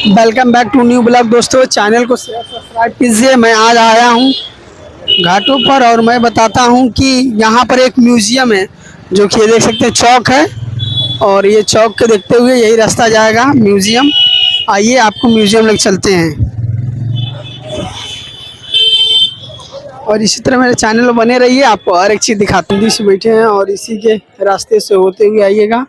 Welcome back to new blog. दोस्तों channel को share subscribe कीजिए। मैं आज आया हूँ घाटों पर और मैं बताता हूँ कि यहाँ पर एक म्यूज़ियम है जो कि ये देख सकते हैं चौक है। और ये चौक के देखते हुए यही रास्ता जाएगा म्यूज़ियम। आइए आपको म्यूज़ियम लेके चलते हैं। और इसी तरह मेरे चैनल में बने रहिए, आपको हर एक चीज़ दिखाते हैं। से बैठे हैं और इसी के रास्ते से होते हुए आइएगा।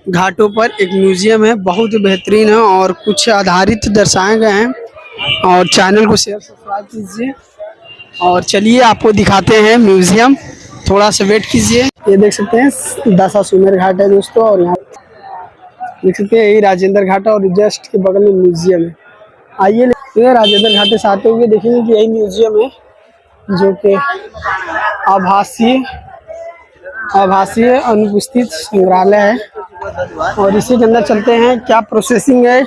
घाटों पर एक म्यूज़ियम है, बहुत बेहतरीन है और कुछ आधारित दर्शाए गए हैं। और चैनल को शेयर सब्सक्राइब कीजिए और चलिए आपको दिखाते हैं म्यूज़ियम। थोड़ा सा वेट कीजिए। ये देख सकते हैं दशाश्वमेध घाट है दोस्तों, और यहाँ देख सकते हैं यही राजेंद्र घाट है और जस्ट के बगल में म्यूज़ियम है। आइए ये राजेंद्र घाट से आते हुए देखेंगे कि यही म्यूज़ियम है जो कि आभासीय अनुपस्थित संग्रहालय है। और इसी के अंदर चलते हैं, क्या प्रोसेसिंग है,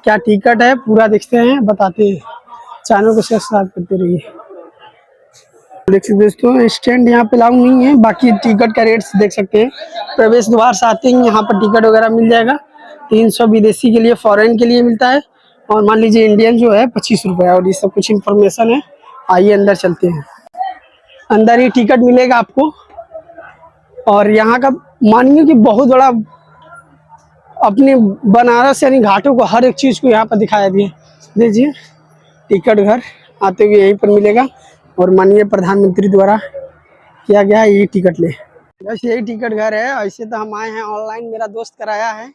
क्या टिकट है, पूरा देखते हैं, बताते हैं। चैनल को सब्सक्राइब करते रहिए। देख सकते दोस्तों स्टैंड यहाँ पे लागू नहीं है, बाकी टिकट का रेट्स देख सकते हैं। प्रवेश द्वार से आते ही यहाँ पर टिकट वगैरह मिल जाएगा। 300 विदेशी के लिए, फॉरेन के लिए मिलता है। और मान लीजिए इंडियन जो है 25 रुपये। और ये सब कुछ इन्फॉर्मेशन है। आइए अंदर चलते हैं। अंदर ही टिकट मिलेगा आपको। और यहाँ का मानिए कि बहुत बड़ा अपने बनारस यानी घाटों को हर एक चीज़ को यहाँ पर दिखाया दिया। देखिए टिकट घर आते हुए यहीं पर मिलेगा। और माननीय प्रधानमंत्री द्वारा किया गया है, ये टिकट ले। बस यही टिकट घर है। ऐसे तो हम आए हैं ऑनलाइन, मेरा दोस्त कराया है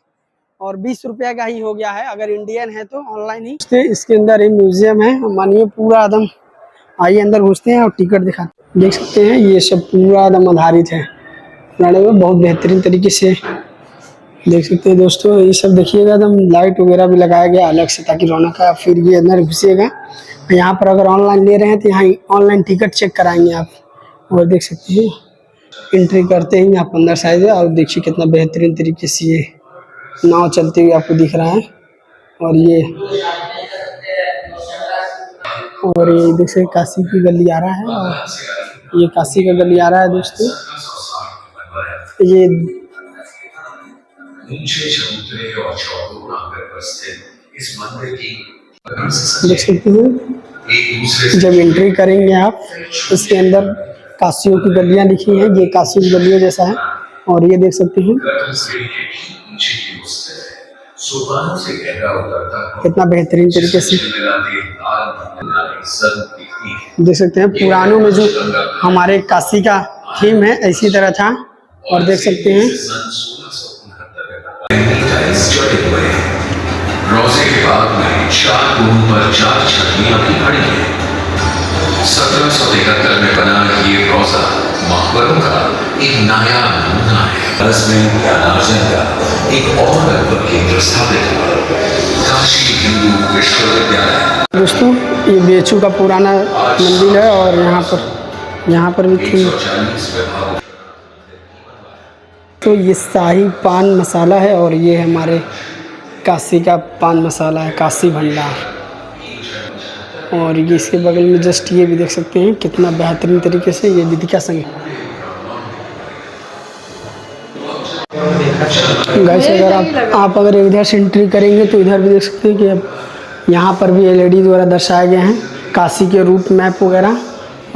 और 20 रुपये का ही हो गया है। अगर इंडियन है तो ऑनलाइन ही। इसके अंदर एक म्यूजियम है, मानिए पूरा एकदम। आइए अंदर घुसते हैं और टिकट दिखाते हैं। देख सकते हैं ये सब पूरा एकदम आधारित है, बहुत बेहतरीन तरीके से देख सकते हैं दोस्तों। ये सब देखिएगा एकदम लाइट वगैरह भी लगाया गया अलग से ताकि रौनक है। फिर ये अंदर घुसिएगा। यहाँ पर अगर ऑनलाइन ले रहे हैं तो यहाँ ऑनलाइन टिकट चेक कराएंगे आप। और देख सकते हैं एंट्री करते ही आप अंदर साइड है। और देखिए कितना बेहतरीन तरीके से ये नाव चलते हुए आपको दिख रहा है। और ये देख सकते काशी की गलियारा है। और ये काशी का गलियारा है दोस्तों। ये देख सकते हैं जब एंट्री करेंगे आप इसके अंदर काशियों की गलियां लिखी हैं। ये काशी की गलियों जैसा है। और ये देख सकते हैं कितना बेहतरीन तरीके से देख सकते हैं। पुरानों में जो हमारे काशी का थीम है इसी तरह था। और देख सकते हैं रोजे के बाद में 4 कोण पर 4 छतरियां भी खड़ी हैं। 1771 में बना ये रोजा मकबरों का एक नायाब नमूना है। इसमें ज्ञानार्जन का एक और अद्भुत केंद्र स्थापित हुआ, काशी हिंदू विश्वविद्यालय। दोस्तों ये बेचू का पुराना मंदिर है। और यहाँ पर भी थी। तो ये शाही पान मसाला है। और ये हमारे काशी का पान मसाला है, काशी भंडार। और ये इसके बगल में जस्ट ये भी देख सकते हैं कितना बेहतरीन तरीके से ये विधिका संघ। गाइस अगर आप अगर इधर से एंट्री करेंगे तो इधर भी देख सकते हैं कि अब यहाँ पर भी LED द्वारा दर्शाए गए हैं काशी के रूट मैप वगैरह।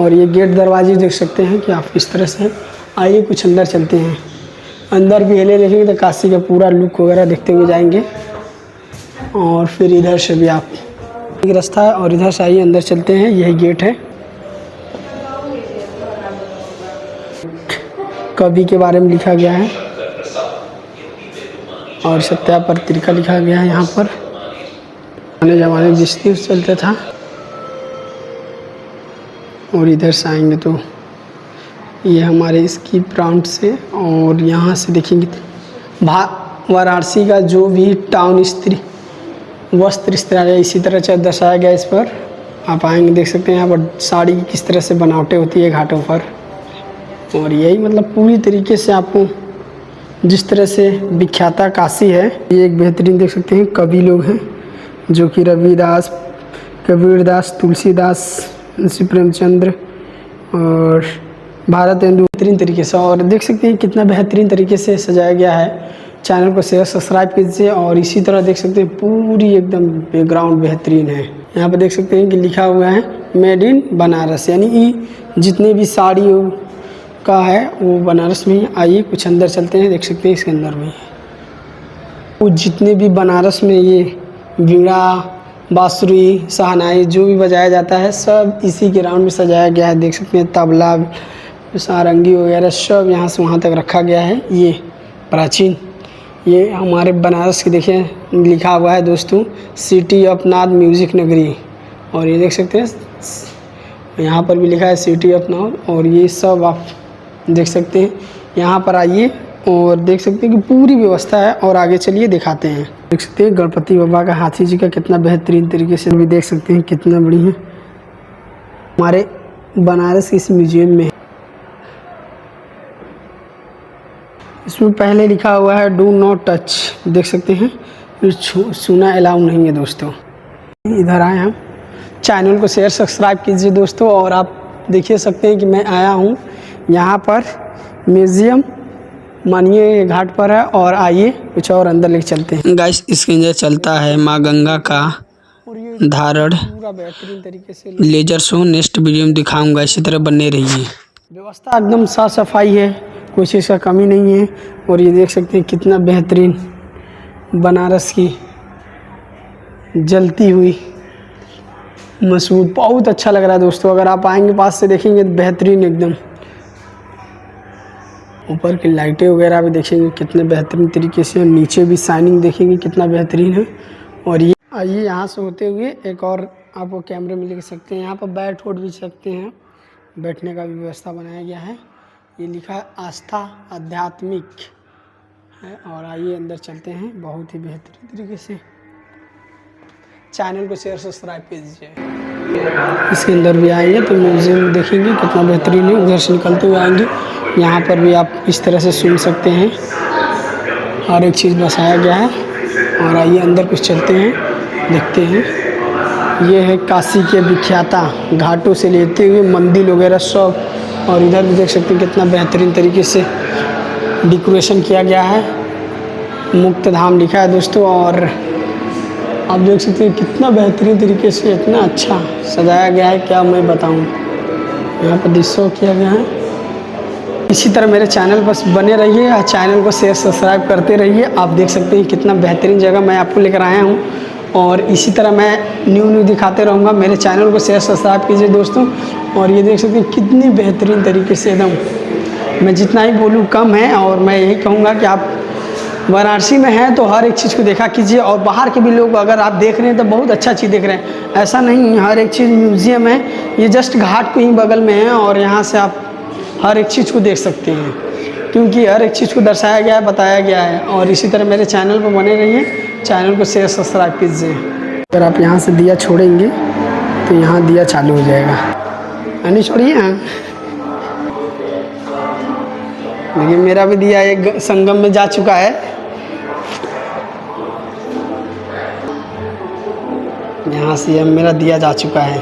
और ये गेट दरवाजे देख सकते हैं कि आप इस तरह से। आइए कुछ अंदर चलते हैं। अंदर भी हिले देखेंगे तो काशी का पूरा लुक वगैरह देखते हुए जाएंगे। और फिर इधर से भी आप एक रास्ता है। और इधर से आइए अंदर चलते हैं, यही गेट है। कवि के बारे में लिखा गया है और सत्या पत्रिका लिखा गया है यहाँ पर। पुराने ज़माने में जिस न्यूज़ चलता था। और इधर से आएंगे तो ये हमारे इसकी प्राउंड से। और यहाँ से देखेंगे वाराणसी का जो भी टाउन स्त्री वस्त्र इस तरह इसी तरह दर्शाया गया इस पर। आप आएंगे देख सकते हैं यहाँ पर साड़ी की किस तरह से बनावटें होती है घाटों पर। और यही मतलब पूरी तरीके से आपको जिस तरह से विख्याता काशी है। ये एक बेहतरीन देख सकते हैं कवि लोग हैं जो कि रविदास, कबीरदास, तुलसीदास, प्रेमचंद्र और भारतेंदु बेहतरीन तरीके से। और देख सकते हैं कितना बेहतरीन तरीके से सजाया गया है। चैनल को शेयर सब्सक्राइब कीजिए। और इसी तरह देख सकते हैं पूरी एकदम बैकग्राउंड बेहतरीन है। यहाँ पर देख सकते हैं कि लिखा हुआ है मेड इन बनारस, यानी कि जितने भी साड़ी का है वो बनारस में ही। आइए कुछ अंदर चलते हैं, देख सकते हैं इसके अंदर में वो जितने भी बनारस में ये वीणा, बांसुरी, शहनाई जो भी बजाया जाता है सब इसी के राउंड में सजाया गया है। देख सकते हैं तबला, सारंगी वगैरह सब यहाँ से वहाँ तक रखा गया है। ये प्राचीन, ये हमारे बनारस की देखिए लिखा हुआ है दोस्तों, सिटी ऑफ नाथ म्यूज़िक नगरी। और ये देख सकते हैं यहाँ पर भी लिखा है सिटी ऑफ नाथ। और ये सब आप देख सकते हैं। यहाँ पर आइए और देख सकते हैं कि पूरी व्यवस्था है। और आगे चलिए दिखाते हैं। देख सकते हैं गणपति बाबा का, हाथी जी का कितना बेहतरीन तरीके से भी देख सकते हैं कितना बड़ी है हमारे बनारस के इस म्यूजियम में। इसमें पहले लिखा हुआ है डू नॉट टच, देख सकते हैं छूना अलाउ नहीं है दोस्तों। इधर आए हम, चैनल को शेयर सब्सक्राइब कीजिए दोस्तों। और आप देखिए सकते हैं कि मैं आया हूँ यहाँ पर म्यूज़ियम मानिए घाट पर है। और आइए कुछ और अंदर लेके चलते हैं। गाइस इसके अंदर चलता है माँ गंगा का धारण पूरा बेहतरीन तरीके से लेजर शो। नेक्स्ट वीडियो में दिखाऊंगा, इसी तरह बने रहिए। व्यवस्था एकदम साफ सफाई है, कोई चीज़ का कमी नहीं है। और ये देख सकते हैं कितना बेहतरीन बनारस की जलती हुई मसूद, बहुत अच्छा लग रहा है दोस्तों। अगर आप आएंगे पास से देखेंगे तो बेहतरीन एकदम। ऊपर की लाइटें वगैरह भी देखेंगे कितने बेहतरीन तरीके से, नीचे भी शाइनिंग देखेंगे कितना बेहतरीन है। और ये आइए यहाँ से होते हुए एक और आपको कैमरे में ले सकते हैं। यहाँ पर बैठ उठ भी सकते हैं, बैठने का भी व्यवस्था बनाया गया है। ये लिखा है आस्था आध्यात्मिक है। और आइए अंदर चलते हैं बहुत ही बेहतरीन तरीके से। चैनल को शेयर सब्सक्राइब कीजिए। इसके अंदर भी आएंगे तो म्यूज़ियम देखेंगे कितना बेहतरीन है। उधर से निकलते हुए आएंगे, यहाँ पर भी आप इस तरह से सुन सकते हैं, हर एक चीज़ बसाया गया है। और आइए अंदर कुछ चलते हैं, देखते हैं। ये है काशी के विख्याता घाटों से लेते हुए मंदिर वगैरह सब। और इधर भी देख सकते हैं कितना बेहतरीन तरीके से डेकोरेशन किया गया है। मुक्त धाम लिखा है दोस्तों। और आप देख सकते हैं कितना बेहतरीन तरीके से इतना अच्छा सजाया गया है, क्या मैं बताऊं। यहाँ पर डिस्को किया गया है। इसी तरह मेरे चैनल पर बने रहिए और चैनल को शेयर सब्सक्राइब करते रहिए। आप देख सकते हैं कितना बेहतरीन जगह मैं आपको लेकर आया हूँ। और इसी तरह मैं न्यू दिखाते रहूँगा। मेरे चैनल को शेयर सब्सक्राइब कीजिए दोस्तों। और ये देख सकते हैं कितनी बेहतरीन तरीके से एकदम, मैं जितना ही बोलूँ कम है। और मैं यही कहूँगा कि आप वाराणसी में हैं तो हर एक चीज़ को देखा कीजिए। और बाहर के भी लोग अगर आप देख रहे हैं तो बहुत अच्छा चीज़ देख रहे हैं, ऐसा नहीं हर एक चीज़ म्यूज़ियम है। ये जस्ट घाट के ही बगल में है और यहाँ से आप हर एक चीज़ को देख सकते हैं, क्योंकि हर एक चीज़ को दर्शाया गया है, बताया गया है। और इसी तरह मेरे चैनल पर बने रहिए, चैनल को शेयर सब्सक्राइब कीजिए। अगर आप यहाँ से दिया छोड़ेंगे तो यहाँ दिया चालू हो जाएगा। नहीं छोड़िए, देखिए मेरा भी दिया एक संगम में जा चुका है। यहाँ से अब मेरा दिया जा चुका है।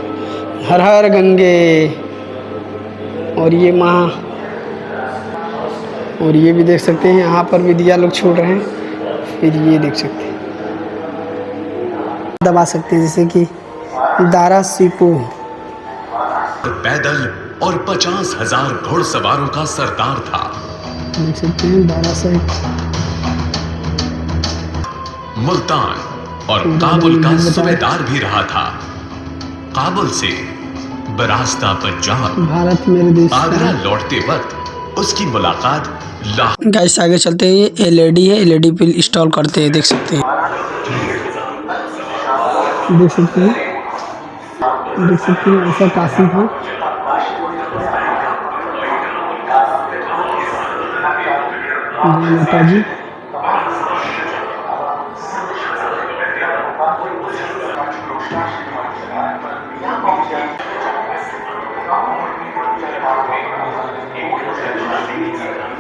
हर हर गंगे। और ये माँ, और ये भी देख सकते हैं यहाँ पर भी दिया लोग छोड़ रहे हैं। फिर ये देख सकते हैं दबा सकते हैं, जैसे कि दारा सिपो पैदल और 50,000 घुड़सवारों का सरदार था। देख सकते हैं दारा साहिब। मुल्तान और काबुल का सूबेदार भी रहा था। काबुल से बरास्ता पंजाब भारत मेरे देश आगरा लौटते वक्त उसकी मुलाकात लाहौर। गाइस आगे चलते हैं। ये एलईडी है, एलईडी पे इंस्टॉल करते हैं, देख सकते हैं। देख सकते हैं, देख सकते हैं ऐसा काशी था। माता जी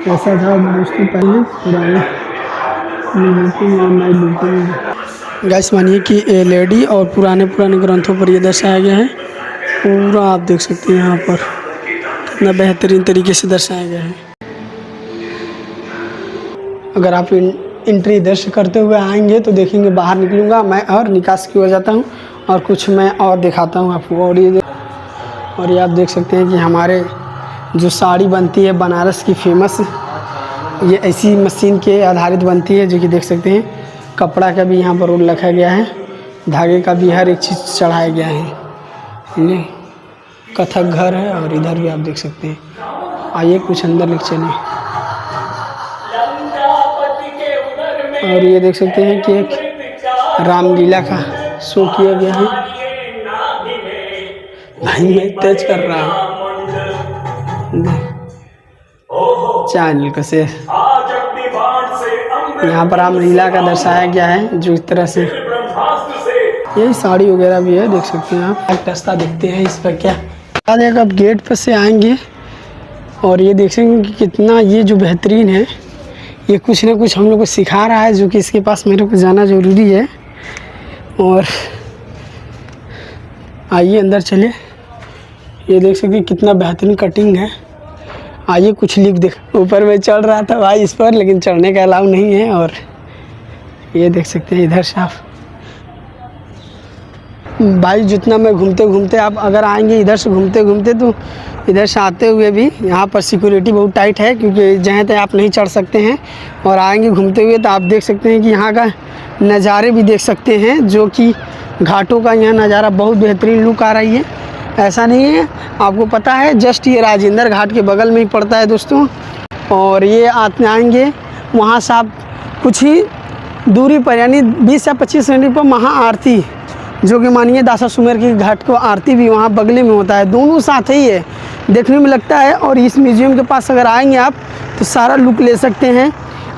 ऐसा था दोस्तों पहले पुराने। गाइस मानिए कि एलईडी और पुराने ग्रंथों पर ये दर्शाया गया है पूरा। आप देख सकते हैं यहाँ पर कितना बेहतरीन तरीके से दर्शाया गया है। अगर आप एंट्री इधर से करते हुए आएंगे तो देखेंगे, बाहर निकलूँगा मैं और निकास की हो जाता हूँ और कुछ मैं और दिखाता हूँ आपको। और ये आप देख सकते हैं कि हमारे जो साड़ी बनती है बनारस की फेमस, ये ऐसी मशीन के आधारित बनती है, जो कि देख सकते हैं कपड़ा का भी यहाँ पर रोल रखा गया है, धागे का भी हर एक चीज़ चढ़ाया गया है। ये कथक घर है और इधर भी आप देख सकते हैं। आइए कुछ अंदर लेके चलें। और ये देख सकते हैं कि एक रामलीला का शो किया गया है। भाई मैं टच कर रहा हूँ चैनल को से। यहाँ पर रामलीला का दर्शाया गया है, जो इस तरह से यही साड़ी वगैरह भी है, देख सकते हैं आप। एक रास्ता देखते हैं इस पर क्या देगा। अब गेट पर से आएंगे और ये देखेंगे कि कितना ये जो बेहतरीन है, ये कुछ ना कुछ हम लोग को सिखा रहा है, जो कि इसके पास मेरे को जाना ज़रूरी है। और आइए अंदर चलिए। ये देख सकते हैं कितना बेहतरीन कटिंग है। आइए कुछ लिख देख। ऊपर में चढ़ रहा था भाई इस पर, लेकिन चढ़ने का अलाउ नहीं है। और ये देख सकते हैं इधर से आप भाई, जितना मैं घूमते घूमते, आप अगर आएंगे इधर से घूमते घूमते तो इधर से आते हुए भी यहाँ पर सिक्योरिटी बहुत टाइट है, क्योंकि जहाँ तक आप नहीं चढ़ सकते हैं। और आएंगे घूमते हुए तो आप देख सकते हैं कि यहाँ का नज़ारे भी देख सकते हैं, जो कि घाटों का यहाँ नज़ारा बहुत बेहतरीन लुक आ रही है। ऐसा नहीं है, आपको पता है जस्ट ये राजेंद्र घाट के बगल में ही पड़ता है दोस्तों। और ये आएंगे वहाँ से आप कुछ ही दूरी पर, यानी 20 या 25 मिनट पर महाआरती, जो कि मानिए दासासुमेर की घाट को आरती भी वहाँ बगले में होता है, दोनों साथ ही है, देखने में लगता है। और इस म्यूज़ियम के पास अगर आएंगे आप तो सारा लुक ले सकते हैं।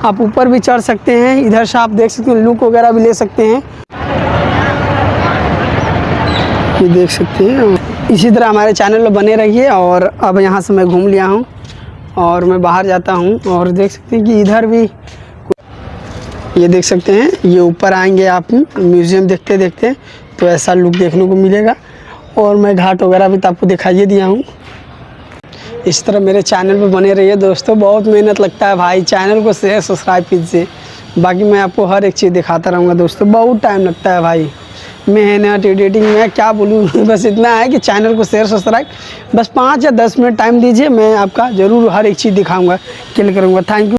आप ऊपर भी चढ़ सकते हैं, इधर से आप देख सकते हैं लुक वगैरह भी ले सकते हैं। ये देख सकते हैं। इसी तरह हमारे चैनल पर बने रहिए। और अब यहाँ से मैं घूम लिया हूँ और मैं बाहर जाता हूँ। और देख सकते हैं कि इधर भी ये देख सकते हैं, ये ऊपर आएंगे आप म्यूज़ियम देखते देखते तो ऐसा लुक देखने को मिलेगा। और मैं घाट वगैरह भी तो आपको दिखाइए दिया हूँ। इस तरह मेरे चैनल पर बने रहिए दोस्तों। बहुत मेहनत लगता है भाई, चैनल को शेयर सब्सक्राइब कीजिए। बाकी मैं आपको हर एक चीज़ दिखाता रहूँगा दोस्तों, बहुत टाइम लगता है भाई, मेहनत एडिटिंग में क्या बोलूँ। बस इतना है कि चैनल को शेयर सब्सक्राइब, बस 5 या 10 मिनट टाइम दीजिए, मैं आपका ज़रूर हर एक चीज़ दिखाऊँगा, क्लिक करूँगा। Thank you.